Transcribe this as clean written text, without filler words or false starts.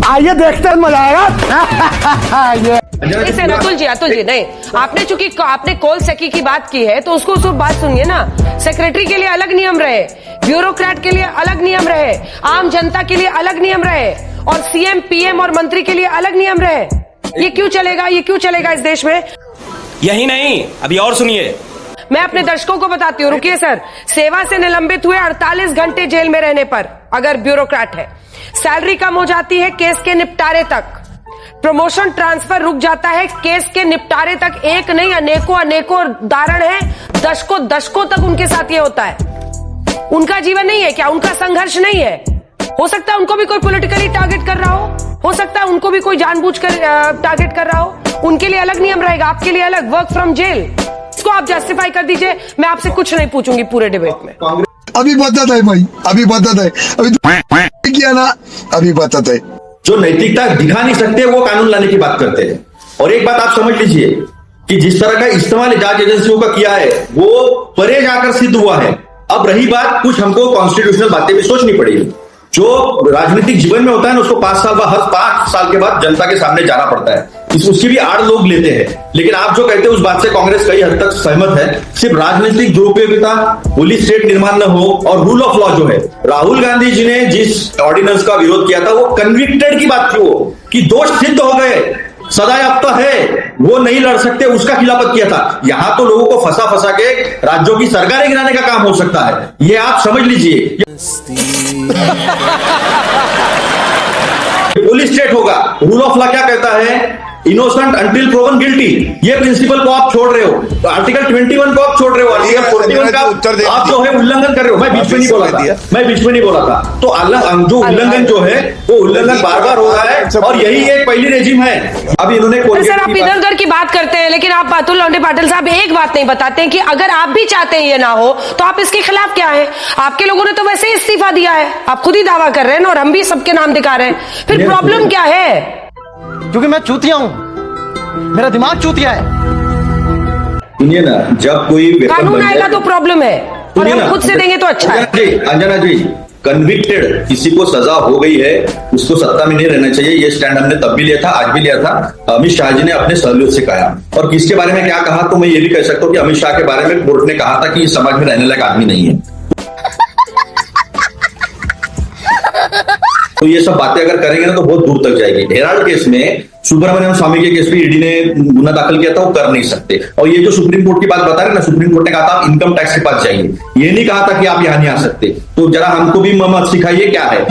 आइए देखते हैं, मजा आएगा। इसे अतुल जी नहीं, आपने चूंकि आपने कोल सेकी की बात की है तो उसको बात सुनिए ना। सेक्रेटरी के लिए अलग नियम रहे, ब्यूरोक्रेट के लिए अलग नियम रहे, आम जनता के लिए अलग नियम रहे, और सीएम पीएम और मंत्री के लिए अलग नियम रहे। ये क्यों चलेगा इस देश में? यही नहीं, अभी और सुनिए। मैं अपने दर्शकों को बताती हूँ, रुकिए सर। सेवा से निलंबित हुए 48 घंटे जेल में रहने पर अगर ब्यूरोक्रेट है, सैलरी कम हो जाती है केस के निपटारे तक, प्रमोशन ट्रांसफर रुक जाता है केस के निपटारे तक। एक नहीं अनेकों उदाहरण है, दशकों तक उनके साथ ये होता है। उनका जीवन नहीं है क्या? उनका संघर्ष नहीं है? हो सकता है उनको भी कोई पॉलिटिकली टारगेट कर रहा हो सकता है उनको भी कोई जानबूझकर टारगेट कर रहा हो। उनके लिए अलग नियम रहेगा, आपके लिए अलग। वर्क फ्रॉम जेल, इसको आप जस्टिफाई कर दीजिए। मैं आपसे कुछ नहीं पूछूंगी पूरे डिबेट में। अभी बताता है भाई, अभी बताता है, अभी किया ना, अभी बताता है। जो नैतिकता दिखा नहीं सकते वो कानून लाने की बात करते हैं। और एक बात आप समझ लीजिए कि जिस तरह का इस्तेमाल जांच एजेंसियों का किया है वो परे जाकर सिद्ध हुआ है। अब रही बात, कुछ हमको कॉन्स्टिट्यूशनल बातें भी सोचनी पड़ेगी। जो राजनीतिक जीवन में होता है ना, उसको 5 साल के बाद जनता के सामने जाना पड़ता है। उसकी भी आड़ लोग लेते हैं। लेकिन आप जो कहते हैं उस बात से कांग्रेस कई हद तक सहमत है। सिर्फ राजनीतिक दुरुपयोगिता, पुलिस स्टेट निर्माण न हो और रूल ऑफ लॉ जो है, राहुल गांधी जी ने जिस ऑर्डिनेंस का विरोध किया था वो कन्विक्टेड की बात थी, वो कि दोष सिद्ध हो गए, सजायाफ्ता है, वो नहीं लड़ सकते, उसका खिलाफत किया था। यहां तो लोगों को फंसा के राज्यों की सरकारें गिराने का काम हो सकता है, ये आप समझ लीजिए। पुलिस स्टेट होगा, रूल ऑफ लॉ क्या कहता है? Innocent until proven guilty. ये प्रिंसिपल को आप छोड़ रहे हो, आर्टिकल 21 को आप छोड़ रहे हो, आर्टिकल 41 का आप जो है उल्लंघन कर रहे हो। मैं बीच में नहीं बोला था। तो जो उल्लंघन जो है वो उल्लंघन बार हो रहा है, और यही एक पहली रेजिम है। अब इन्होंने सर आप इधर उधर की बात करते हैं, लेकिन आप अतुल लौंडे पाटिल साहब एक बात नहीं बताते हैं कि अगर आप भी चाहते हैं ये ना हो तो आप इसके खिलाफ क्या है? आपके लोगों ने तो वैसे ही इस्तीफा दिया है, आप खुद ही दावा कर रहे हैं और हम भी सबके नाम दिखा रहे हैं। फिर प्रॉब्लम क्या है? क्योंकि मैं चूतिया हूं, मेरा दिमाग चूतिया है। सुनिए ना, जब कोई कानून आएगा तो प्रॉब्लम है, और हम खुद से देंगे तो अच्छा है। अंजना जी, कन्विक्टेड किसी को सजा हो गई है, उसको सत्ता में नहीं रहना चाहिए। ये स्टैंड हमने तब भी लिया था, आज भी लिया था। अमित शाह जी ने अपने सहूलियत से कहा, और किसके बारे में क्या कहा, तो मैं ये भी कह सकता हूँ कि अमित शाह के बारे में कोर्ट ने कहा था कि ये समाज में रहने लायक आदमी नहीं है। तो ये सब बातें अगर करेंगे ना तो बहुत दूर तक जाएगी। हेराल्ड केस में, सुब्रमण्यम स्वामी के केस में ईडी ने गुना दाखिल किया था, वो कर नहीं सकते। और ये जो सुप्रीम कोर्ट की बात बता रहे ना, सुप्रीम कोर्ट ने कहा था आप इनकम टैक्स के पास जाइए, ये नहीं कहा था कि आप यहां नहीं आ सकते। तो जरा हमको भी मत सिखाइए क्या है।